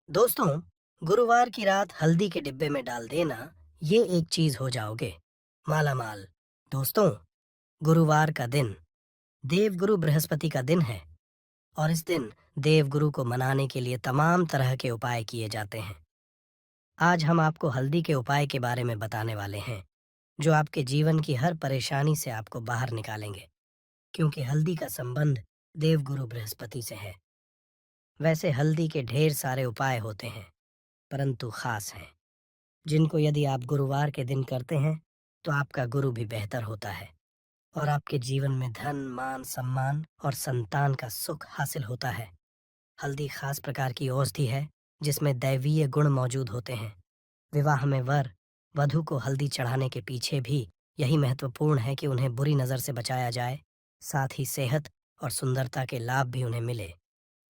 दोस्तों, गुरुवार की रात हल्दी के डिब्बे में डाल देना, ये एक चीज हो जाओगे माला माल। दोस्तों, गुरुवार का दिन देवगुरु बृहस्पति का दिन है और इस दिन देवगुरु को मनाने के लिए तमाम तरह के उपाय किए जाते हैं। आज हम आपको हल्दी के उपाय के बारे में बताने वाले हैं, जो आपके जीवन की हर परेशानी से आपको बाहर निकालेंगे, क्योंकि हल्दी का संबंध देवगुरु बृहस्पति से है। वैसे हल्दी के ढेर सारे उपाय होते हैं, परंतु खास हैं, जिनको यदि आप गुरुवार के दिन करते हैं तो आपका गुरु भी बेहतर होता है और आपके जीवन में धन, मान, सम्मान और संतान का सुख हासिल होता है। हल्दी खास प्रकार की औषधि है जिसमें दैवीय गुण मौजूद होते हैं। विवाह में वर वधु को हल्दी चढ़ाने के पीछे भी यही महत्वपूर्ण है कि उन्हें बुरी नज़र से बचाया जाए, साथ ही सेहत और सुंदरता के लाभ भी उन्हें मिले।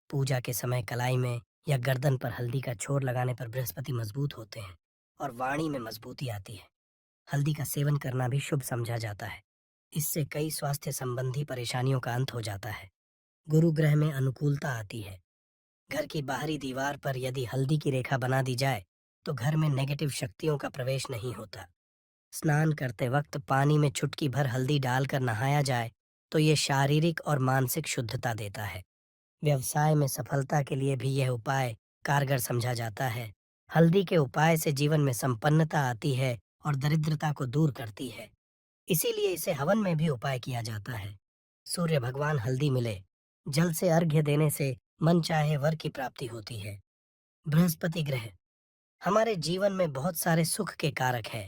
पूजा के समय कलाई में या गर्दन पर हल्दी का छोर लगाने पर बृहस्पति मजबूत होते हैं और वाणी में मजबूती आती है। हल्दी का सेवन करना भी शुभ समझा जाता है। इससे कई स्वास्थ्य संबंधी परेशानियों का अंत हो जाता है। गुरु ग्रह में अनुकूलता आती है। घर की बाहरी दीवार पर यदि हल्दी की रेखा बना दी जाए तो घर में नेगेटिव शक्तियों का प्रवेश नहीं होता। स्नान करते वक्त पानी में चुटकी भर हल्दी डालकर नहाया जाए तो ये शारीरिक और मानसिक शुद्धता देता है। व्यवसाय में सफलता के लिए भी यह उपाय कारगर समझा जाता है। हल्दी के उपाय से जीवन में संपन्नता आती है और दरिद्रता को दूर करती है। इसीलिए इसे हवन में भी उपाय किया जाता है। सूर्य भगवान हल्दी मिले, जल से अर्घ्य देने से मन चाहे वर की प्राप्ति होती है। बृहस्पति ग्रह हमारे जीवन में बहुत सारे सुख के कारक है,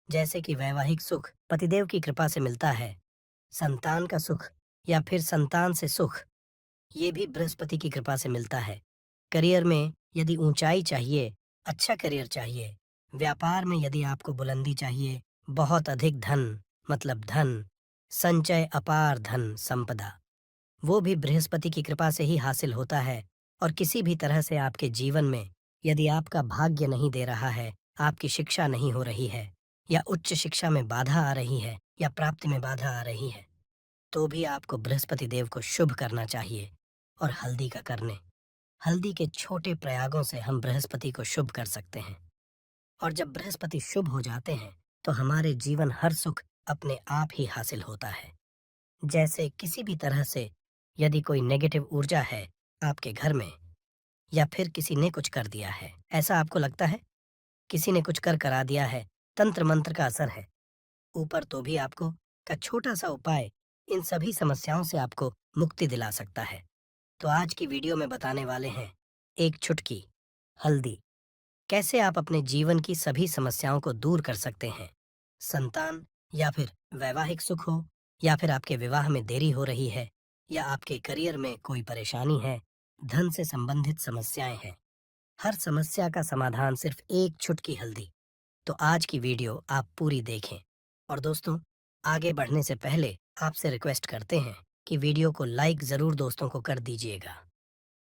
जैसे कि वैवाहिक सुख पतिदेव की कृपा से मिलता है, संतान का सुख या फिर संतान से सुख ये भी बृहस्पति की कृपा से मिलता है। करियर में यदि ऊंचाई चाहिए, अच्छा करियर चाहिए, व्यापार में यदि आपको बुलंदी चाहिए, बहुत अधिक धन मतलब धन, संचय अपार धन संपदा, वो भी बृहस्पति की कृपा से ही हासिल होता है। और किसी भी तरह से आपके जीवन में यदि आपका भाग्य नहीं दे रहा है, आपकी शिक्षा नहीं हो रही है, या उच्च शिक्षा में बाधा आ रही है, या प्राप्ति में बाधा आ रही है, तो भी आपको बृहस्पति देव को शुभ करना चाहिए और हल्दी का करने। हल्दी के छोटे प्रयागों से हम बृहस्पति को शुभ कर सकते हैं। और जब बृहस्पति शुभ हो जाते हैं तो हमारे जीवन हर सुख अपने आप ही हासिल होता है। जैसे किसी भी तरह से यदि कोई नेगेटिव ऊर्जा है आपके घर में, या फिर किसी ने कुछ कर दिया है, ऐसा आपको लगता है, किसी ने कुछ कर करा दिया है, तंत्र मंत्र का असर है ऊपर, तो भी आपको का छोटा सा उपाय इन सभी समस्याओं से आपको मुक्ति दिला सकता है। तो आज की वीडियो में बताने वाले हैं एक चुटकी हल्दी, कैसे आप अपने जीवन की सभी समस्याओं को दूर कर सकते हैं। संतान या फिर वैवाहिक सुख हो, या फिर आपके विवाह में देरी हो रही है, या आपके करियर में कोई परेशानी है, धन से संबंधित समस्याएं हैं, हर समस्या का समाधान सिर्फ एक चुटकी हल्दी। तो आज की वीडियो आप पूरी देखें। और दोस्तों, आगे बढ़ने से पहले आपसे रिक्वेस्ट करते हैं कि वीडियो को लाइक ज़रूर दोस्तों को कर दीजिएगा।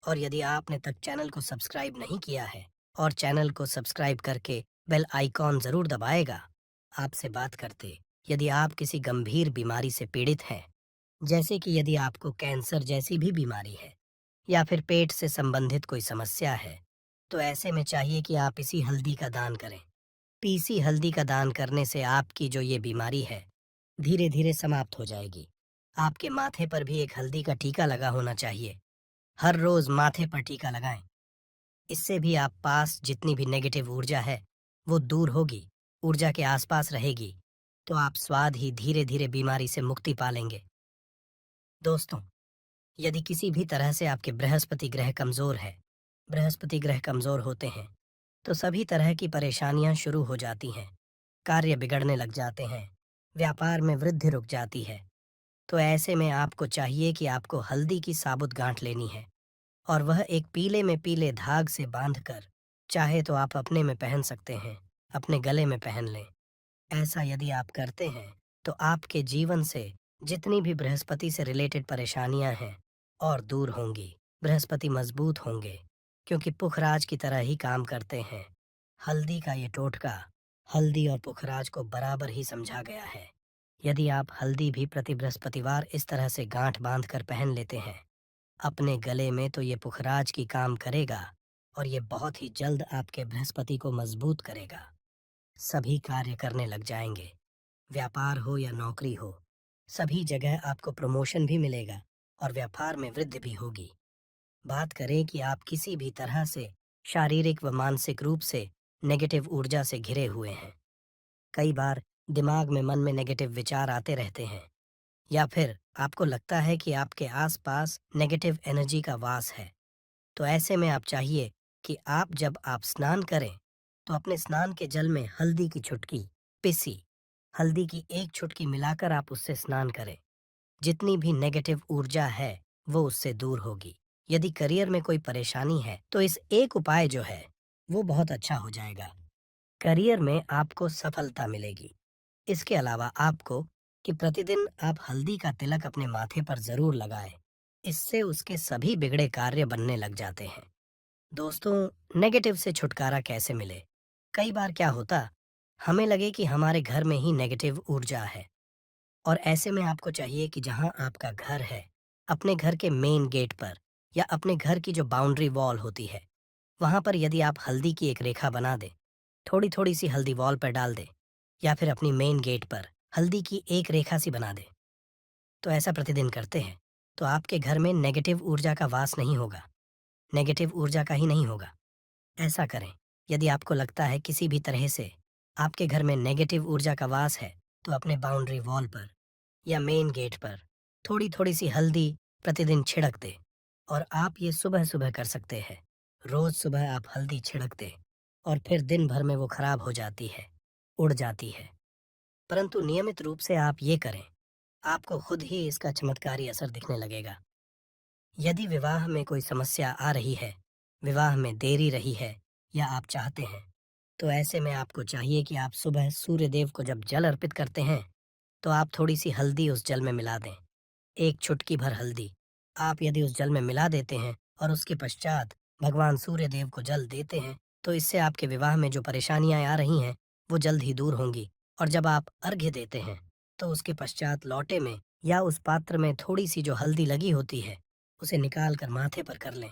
और यदि आपने तक चैनल को सब्सक्राइब नहीं किया है और चैनल को सब्सक्राइब करके बेल आइकॉन ज़रूर दबाएगा। आपसे बात करते, यदि आप किसी गंभीर बीमारी से पीड़ित हैं, जैसे कि यदि आपको कैंसर जैसी भी बीमारी है, या फिर पेट से संबंधित कोई समस्या है, तो ऐसे में चाहिए कि आप इसी हल्दी का दान करें। पीसी हल्दी का दान करने से आपकी जो ये बीमारी है धीरे धीरे समाप्त हो जाएगी। आपके माथे पर भी एक हल्दी का टीका लगा होना चाहिए। हर रोज माथे पर टीका लगाएं। इससे भी आप पास जितनी भी नेगेटिव ऊर्जा है वो दूर होगी, ऊर्जा के आसपास रहेगी, तो आप स्वाद ही धीरे धीरे बीमारी से मुक्ति पालेंगे। दोस्तों, यदि किसी भी तरह से आपके बृहस्पति ग्रह कमजोर है, बृहस्पति ग्रह कमजोर होते हैं तो सभी तरह की परेशानियां शुरू हो जाती हैं, कार्य बिगड़ने लग जाते हैं, व्यापार में वृद्धि रुक जाती है। तो ऐसे में आपको चाहिए कि आपको हल्दी की साबुत गांठ लेनी है और वह एक पीले में पीले धाग से बांधकर, चाहे तो आप अपने में पहन सकते हैं, अपने गले में पहन लें। ऐसा यदि आप करते हैं तो आपके जीवन से जितनी भी बृहस्पति से रिलेटेड परेशानियां हैं और दूर होंगी। बृहस्पति मजबूत होंगे, क्योंकि पुखराज की तरह ही काम करते हैं। हल्दी का ये टोटका हल्दी और पुखराज को बराबर ही समझा गया है। यदि आप हल्दी भी प्रति बृहस्पतिवार इस तरह से गांठ बांध कर पहन लेते हैं अपने गले में, तो ये पुखराज की काम करेगा और ये बहुत ही जल्द आपके बृहस्पति को मजबूत करेगा। सभी कार्य करने लग जाएंगे, व्यापार हो या नौकरी हो, सभी जगह आपको प्रमोशन भी मिलेगा और व्यापार में वृद्धि भी होगी। बात करें कि आप किसी भी तरह से शारीरिक व मानसिक रूप से नेगेटिव ऊर्जा से घिरे हुए हैं। कई बार दिमाग में मन में नेगेटिव विचार आते रहते हैं, या फिर आपको लगता है कि आपके आसपास नेगेटिव एनर्जी का वास है। तो ऐसे में आप चाहिए कि जब आप स्नान करें तो अपने स्नान के जल में हल्दी की चुटकी, पिसी हल्दी की एक चुटकी मिलाकर आप उससे स्नान करें। जितनी भी नेगेटिव ऊर्जा है वो उससे दूर होगी। यदि करियर में कोई परेशानी है तो इस एक उपाय जो है वो बहुत अच्छा हो जाएगा। करियर में आपको सफलता मिलेगी। इसके अलावा आपको कि प्रतिदिन आप हल्दी का तिलक अपने माथे पर जरूर लगाएं। इससे उसके सभी बिगड़े कार्य बनने लग जाते हैं। दोस्तों, नेगेटिव से छुटकारा कैसे मिले? कई बार क्या होता, हमें लगे कि हमारे घर में ही नेगेटिव ऊर्जा है, और ऐसे में आपको चाहिए कि जहां आपका घर है, अपने घर के मेन गेट पर या अपने घर की जो बाउंड्री वॉल होती है, वहां पर यदि आप हल्दी की एक रेखा बना दें, थोड़ी थोड़ी सी हल्दी वॉल पर डाल दें, या फिर अपनी मेन गेट पर हल्दी की एक रेखा सी बना दें, तो ऐसा प्रतिदिन करते हैं तो आपके घर में नेगेटिव ऊर्जा का वास नहीं होगा, नेगेटिव ऊर्जा का ही नहीं होगा। ऐसा करें। यदि आपको लगता है किसी भी तरह से आपके घर में नेगेटिव ऊर्जा का वास है, तो अपने बाउंड्री वॉल पर या मेन गेट पर थोड़ी थोड़ी सी हल्दी प्रतिदिन छिड़क दे। और आप ये सुबह सुबह कर सकते हैं। रोज सुबह आप हल्दी छिड़क दे और फिर दिन भर में वो खराब हो जाती है, उड़ जाती है। परंतु नियमित रूप से आप ये करें, आपको खुद ही इसका चमत्कारी असर दिखने लगेगा। यदि विवाह में कोई समस्या आ रही है, विवाह में देरी रही है, या आप चाहते हैं, तो ऐसे में आपको चाहिए कि आप सुबह सूर्य देव को जब जल अर्पित करते हैं तो आप थोड़ी सी हल्दी उस जल में मिला दें। एक चुटकी भर हल्दी आप यदि उस जल में मिला देते हैं और उसके पश्चात भगवान सूर्य देव को जल देते हैं, तो इससे आपके विवाह में जो परेशानियां आ रही हैं वो जल्द ही दूर होंगी। और जब आप अर्घ्य देते हैं तो उसके पश्चात लौटे में या उस पात्र में थोड़ी सी जो हल्दी लगी होती है उसे निकाल कर माथे पर कर लें।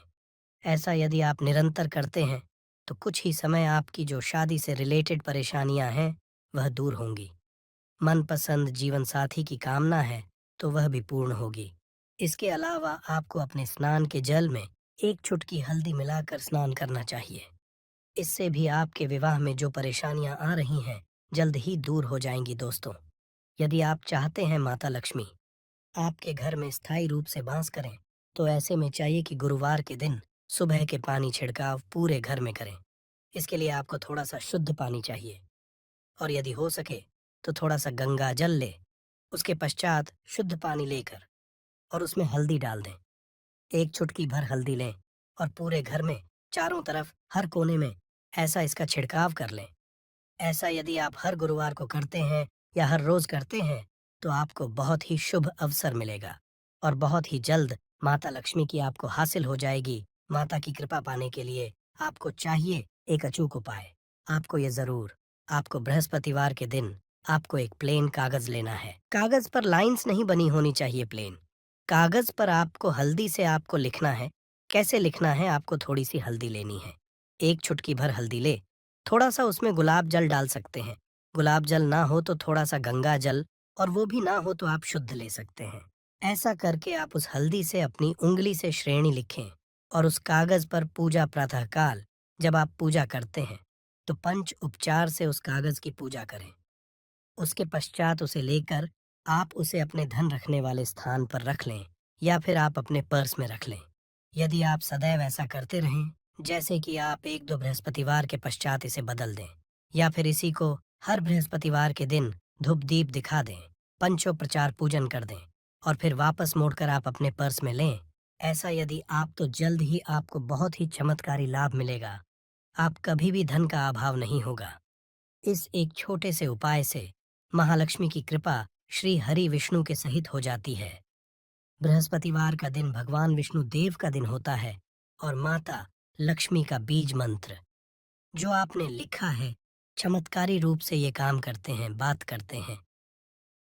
ऐसा यदि आप निरंतर करते हैं तो कुछ ही समय आपकी जो शादी से रिलेटेड परेशानियां हैं वह दूर होंगी। मनपसंद जीवन साथी की कामना है तो वह भी पूर्ण होगी। इसके अलावा आपको अपने स्नान के जल में एक चुटकी हल्दी मिलाकर स्नान करना चाहिए। इससे भी आपके विवाह में जो परेशानियां आ रही हैं जल्द ही दूर हो जाएंगी। दोस्तों, यदि आप चाहते हैं माता लक्ष्मी आपके घर में स्थायी रूप से वास करें, तो ऐसे में चाहिए कि गुरुवार के दिन सुबह के पानी छिड़काव पूरे घर में करें। इसके लिए आपको थोड़ा सा शुद्ध पानी चाहिए, और यदि हो सके तो थोड़ा सा गंगा जल ले। उसके पश्चात शुद्ध पानी लेकर और उसमें हल्दी डाल दें। एक चुटकी भर हल्दी लें और पूरे घर में चारों तरफ हर कोने में ऐसा इसका छिड़काव कर लें। ऐसा यदि आप हर गुरुवार को करते हैं या हर रोज करते हैं तो आपको बहुत ही शुभ अवसर मिलेगा और बहुत ही जल्द माता लक्ष्मी की आपको हासिल हो जाएगी। माता की कृपा पाने के लिए आपको चाहिए एक अचूक उपाय। आपको ये जरूर आपको बृहस्पतिवार के दिन आपको एक प्लेन कागज लेना है। कागज पर लाइंस नहीं बनी होनी चाहिए, प्लेन कागज पर आपको हल्दी से आपको लिखना है। कैसे लिखना है? आपको थोड़ी सी हल्दी लेनी है, एक चुटकी भर हल्दी ले, थोड़ा सा उसमें गुलाब जल डाल सकते हैं। गुलाब जल ना हो तो थोड़ा सा गंगा जल, और वो भी ना हो तो आप शुद्ध ले सकते हैं। ऐसा करके आप उस हल्दी से अपनी उंगली से श्रेणी लिखें और उस कागज पर पूजा प्रातःकाल जब आप पूजा करते हैं तो पंच उपचार से उस कागज की पूजा करें। उसके पश्चात उसे लेकर आप उसे अपने धन रखने वाले स्थान पर रख लें या फिर आप अपने पर्स में रख लें। यदि आप सदैव ऐसा करते रहें, जैसे कि आप एक दो बृहस्पतिवार के पश्चात इसे बदल दें या फिर इसी को हर बृहस्पतिवार के दिन धूप दीप दिखा दें, पंचोपचार पूजन कर दें और फिर वापस मोड़कर आप अपने पर्स में लें, ऐसा यदि आप तो जल्द ही आपको बहुत ही चमत्कारी लाभ मिलेगा। आप कभी भी धन का अभाव नहीं होगा। इस एक छोटे से उपाय से महालक्ष्मी की कृपा श्री हरि विष्णु के सहित हो जाती है। बृहस्पतिवार का दिन भगवान विष्णु देव का दिन होता है और माता लक्ष्मी का बीज मंत्र जो आपने लिखा है चमत्कारी रूप से ये काम करते हैं, बात करते हैं।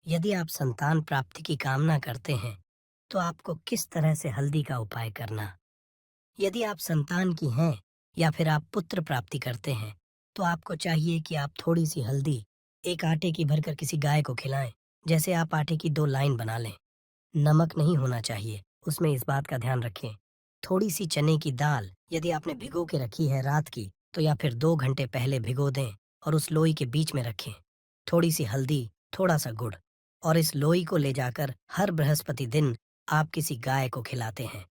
यदि आप संतान प्राप्ति की कामना करते हैं तो आपको किस तरह से हल्दी का उपाय करना। यदि आप संतान की हैं या फिर आप पुत्र प्राप्ति करते हैं, तो आपको चाहिए कि आप थोड़ी सी हल्दी एक आटे की भरकर किसी गाय को खिलाएं। जैसे आप आटे की 2 लाइन बना लें। नमक नहीं होना चाहिए, उसमें इस बात का ध्यान रखें। थोड़ी सी चने की दाल यदि आपने भिगो के रखी है रात की, तो या फिर 2 घंटे पहले भिगो दें और उस लोई के बीच में रखें। थोड़ी सी हल्दी, थोड़ा सा गुड़, और इस लोई को ले जाकर हर बृहस्पति दिन आप किसी गाय को खिलाते हैं,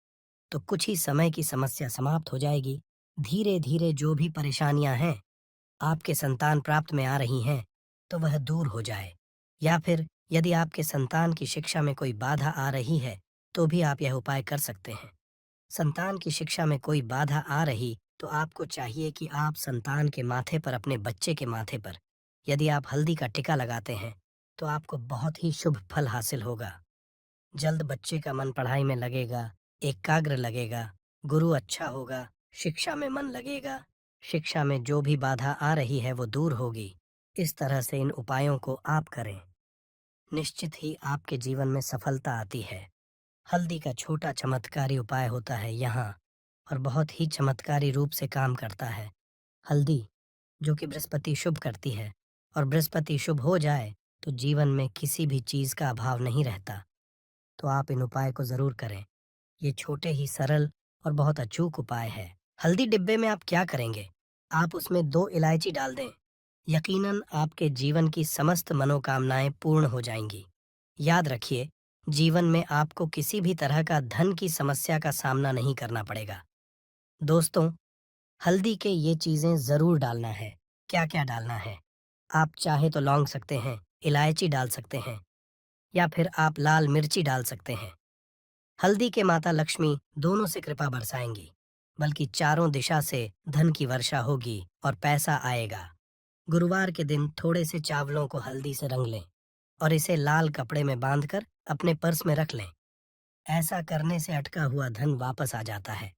तो कुछ ही समय की समस्या समाप्त हो जाएगी। धीरे धीरे जो भी परेशानियां हैं आपके संतान प्राप्त में आ रही हैं, तो वह दूर हो जाए। या फिर यदि आपके संतान की शिक्षा में कोई बाधा आ रही है, तो भी आप यह उपाय कर सकते हैं। संतान की शिक्षा में कोई बाधा आ रही, तो आपको चाहिए कि आप संतान के माथे पर, अपने बच्चे के माथे पर यदि आप हल्दी का टिका लगाते हैं, तो आपको बहुत ही शुभ फल हासिल होगा। जल्द बच्चे का मन पढ़ाई में लगेगा, एकाग्र लगेगा, गुरु अच्छा होगा, शिक्षा में मन लगेगा, शिक्षा में जो भी बाधा आ रही है वो दूर होगी। इस तरह से इन उपायों को आप करें, निश्चित ही आपके जीवन में सफलता आती है। हल्दी का छोटा चमत्कारी उपाय होता है यहाँ, और बहुत ही चमत्कारी रूप से काम करता है। हल्दी, जो कि बृहस्पति शुभ करती है, और बृहस्पति शुभ हो जाए तो जीवन में किसी भी चीज का अभाव नहीं रहता। तो आप इन उपाय को जरूर करें। ये छोटे ही सरल और बहुत अचूक उपाय है। हल्दी डिब्बे में आप क्या करेंगे? आप उसमें 2 इलायची डाल दें। यकीनन आपके जीवन की समस्त मनोकामनाएं पूर्ण हो जाएंगी। याद रखिए, जीवन में आपको किसी भी तरह का धन की समस्या का सामना नहीं करना पड़ेगा। दोस्तों, हल्दी के ये चीजें जरूर डालना है। क्या क्या डालना है? आप चाहे तो लौंग सकते हैं, इलायची डाल सकते हैं, या फिर आप लाल मिर्ची डाल सकते हैं। हल्दी के माता लक्ष्मी दोनों से कृपा बरसाएंगी, बल्कि चारों दिशा से धन की वर्षा होगी और पैसा आएगा। गुरुवार के दिन थोड़े से चावलों को हल्दी से रंग लें और इसे लाल कपड़े में बांधकर अपने पर्स में रख लें। ऐसा करने से अटका हुआ धन वापस आ जाता है।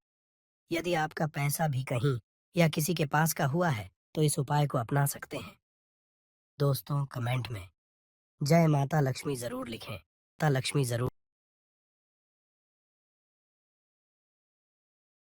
यदि आपका पैसा भी कहीं या किसी के पास का हुआ है, तो इस उपाय को अपना सकते हैं। दोस्तों, कमेंट में जय माता लक्ष्मी जरूर लिखें। माता लक्ष्मी जरूर